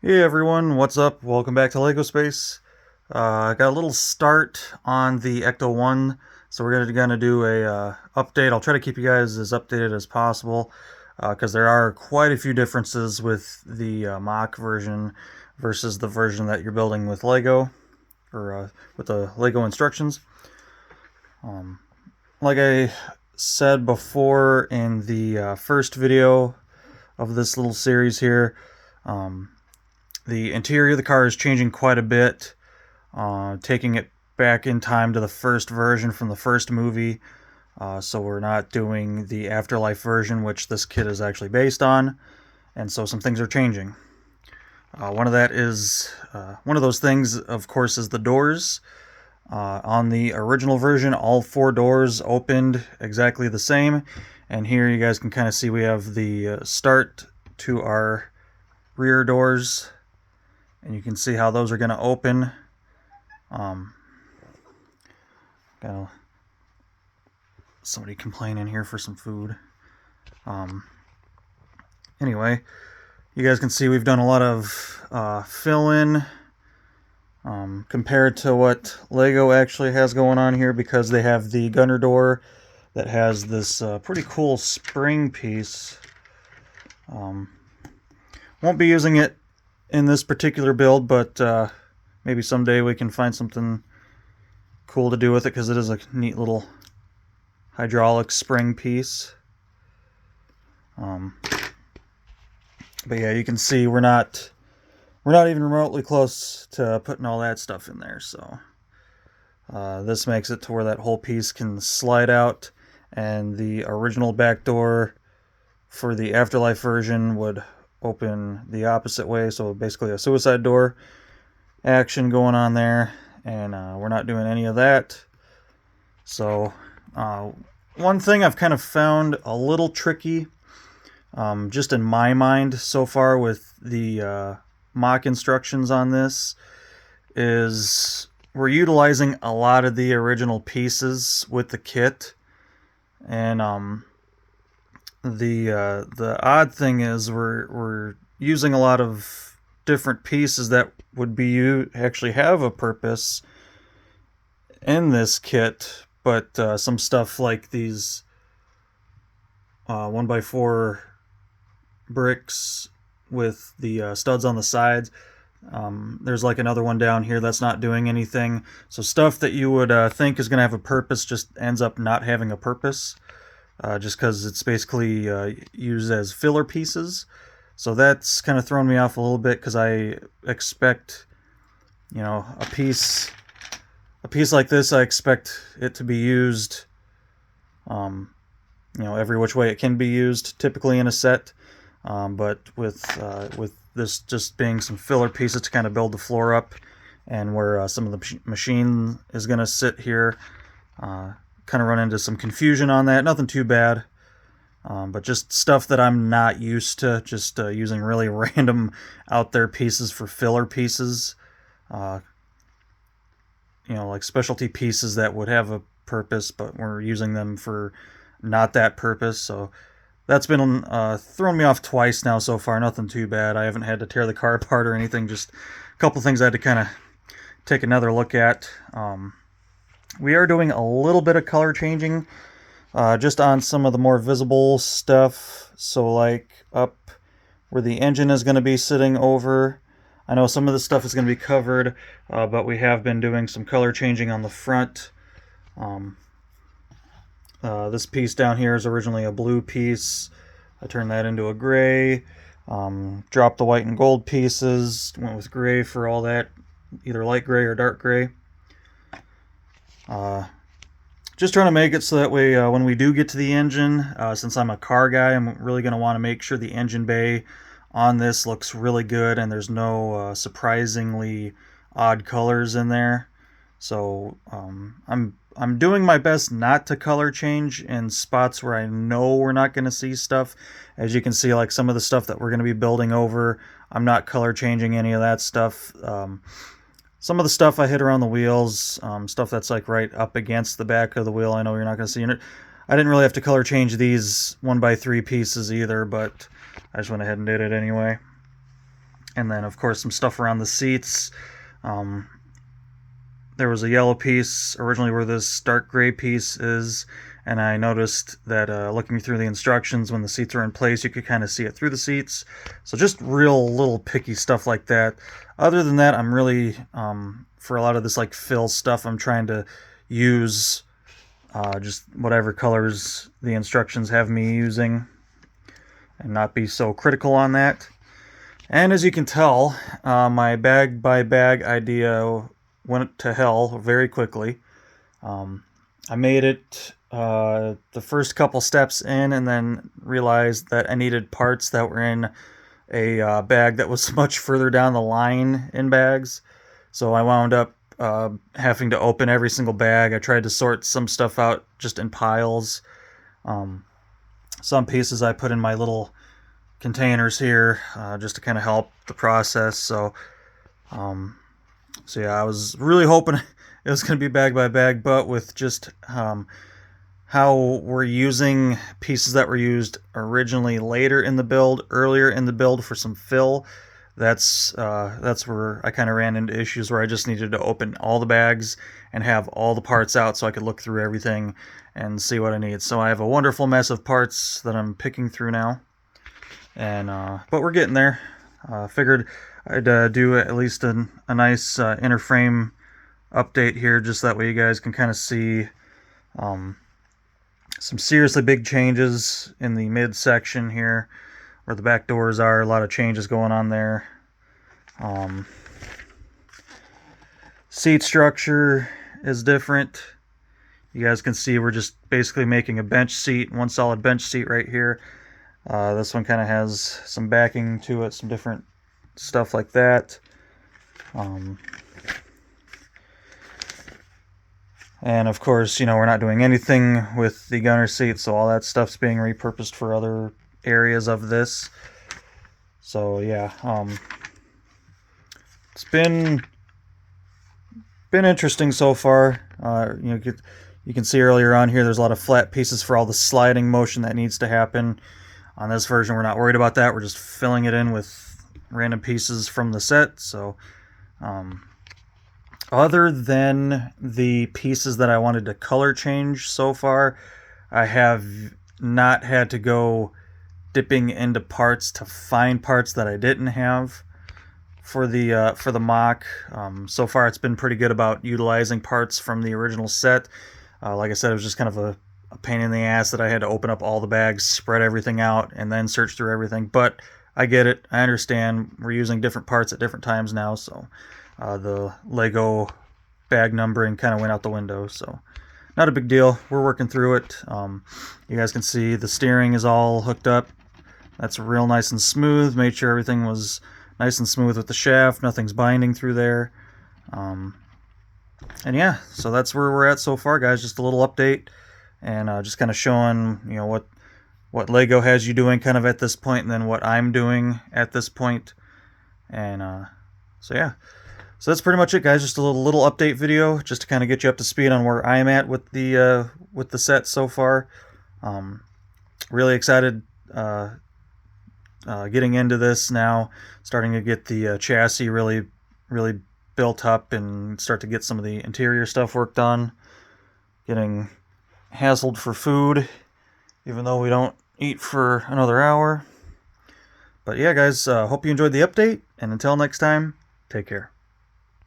Hey everyone, what's up? Welcome back to Lego Space. I got a little start on the Ecto-1, so we're gonna do a update. I'll try to keep you guys as updated as possible, because there are quite a few differences with the mock version versus the version that you're building with Lego, or with the Lego instructions. Um, like I said before in the first video of this little series here, um, the interior of the car is changing quite a bit, taking it back in time to the first version from the first movie. So we're not doing the Afterlife version, which this kit is actually based on, and so some things are changing. One of those things, of course, is the doors. On the original version, all four doors opened exactly the same, and here you guys can kind of see we have the start to our rear doors, and you can see how those are going to open. Um, got somebody complaining here for some food. Um, anyway, you guys can see we've done a lot of fill-in compared to what Lego actually has going on here, because they have the gunner door that has this pretty cool spring piece. Won't be using it in this particular build, but maybe someday we can find something cool to do with it, because it is a neat little hydraulic spring piece. But yeah, you can see we're not even remotely close to putting all that stuff in there. So this makes it to where that whole piece can slide out, and the original back door for the Afterlife version would open the opposite way. So basically a suicide door action going on there, and we're not doing any of that. So one thing I've kind of found a little tricky, just in my mind so far with the mock instructions on this, is we're utilizing a lot of the original pieces with the kit, and the odd thing is we're using a lot of different pieces that would be actually have a purpose in this kit, but some stuff like these 1x4 bricks with the studs on the sides. There's like another one down here that's not doing anything. So stuff that you would think is going to have a purpose just ends up not having a purpose, just because it's basically used as filler pieces. So that's kind of thrown me off a little bit, because I expect, a piece like this, I expect it to be used, every which way it can be used, typically in a set. But with this just being some filler pieces to kind of build the floor up, and where some of the machine is going to sit here, kind of run into some confusion on that. Nothing too bad, but just stuff that I'm not used to, just using really random out there pieces for filler pieces. Like specialty pieces that would have a purpose, but we're using them for not that purpose. So that's been thrown me off twice now so far. Nothing too bad. I haven't had to tear the car apart or anything. Just a couple things I had to kind of take another look at. We are doing a little bit of color changing, just on some of the more visible stuff. So like up where the engine is going to be sitting over, I know some of the stuff is going to be covered, but we have been doing some color changing on the front. This piece down here is originally a blue piece. I turned that into a gray. Dropped the white and gold pieces. Went with gray for all that, either light gray or dark gray. Just trying to make it so that way when we do get to the engine, since I'm a car guy, I'm really going to want to make sure the engine bay on this looks really good, and there's no surprisingly odd colors in there. So I'm doing my best not to color change in spots where I know we're not going to see stuff. As you can see, like some of the stuff that we're going to be building over, I'm not color changing any of that stuff. Some of the stuff I hit around the wheels, stuff that's like right up against the back of the wheel, I know you're not going to see it. I didn't really have to color change these 1x3 pieces either, but I just went ahead and did it anyway. And then, of course, some stuff around the seats. Um, there was a yellow piece originally where this dark gray piece is, and I noticed that looking through the instructions, when the seats are in place, you could kind of see it through the seats. So just real little picky stuff like that. Other than that, I'm really, for a lot of this like fill stuff, I'm trying to use just whatever colors the instructions have me using and not be so critical on that. And as you can tell, my bag by bag idea went to hell very quickly. I made it the first couple steps in, and then realized that I needed parts that were in a bag that was much further down the line in bags. So I wound up having to open every single bag. I tried to sort some stuff out just in piles. Some pieces I put in my little containers here just to kind of help the process. So yeah, I was really hoping it was going to be bag by bag, but with just how we're using pieces that were used originally later in the build, earlier in the build for some fill, that's where I kind of ran into issues where I just needed to open all the bags and have all the parts out so I could look through everything and see what I need. So I have a wonderful mess of parts that I'm picking through now. And but we're getting there. Figured I'd do at least a nice inner frame update here, just that way you guys can kind of see some seriously big changes in the midsection here, where the back doors are. A lot of changes going on there. Seat structure is different. You guys can see we're just basically making a bench seat, one solid bench seat right here. This one kind of has some backing to it, some different stuff like that. And of course, we're not doing anything with the gunner seat, so all that stuff's being repurposed for other areas of this. So yeah, it's been interesting so far. You can see earlier on here, there's a lot of flat pieces for all the sliding motion that needs to happen. On this version, we're not worried about that. We're just filling it in with random pieces from the set. So, other than the pieces that I wanted to color change so far, I have not had to go dipping into parts to find parts that I didn't have for the mock. So far, it's been pretty good about utilizing parts from the original set. Like I said, it was just kind of a pain in the ass that I had to open up all the bags, spread everything out, and then search through everything. But I get it. I understand. We're using different parts at different times now, so the Lego bag numbering kind of went out the window. So not a big deal. We're working through it. You guys can see the steering is all hooked up. That's real nice and smooth. Made sure everything was nice and smooth with the shaft. Nothing's binding through there. And yeah, so that's where we're at so far, guys. Just a little update. And just kind of showing, what Lego has you doing kind of at this point, and then what I'm doing at this point. And so yeah, so that's pretty much it, guys. Just a little update video, just to kind of get you up to speed on where I'm at with the set so far. Really excited getting into this now, starting to get the chassis really built up and start to get some of the interior stuff worked on. Getting hassled for food, even though we don't eat for another hour. But yeah, guys, hope you enjoyed the update, and until next time, take care.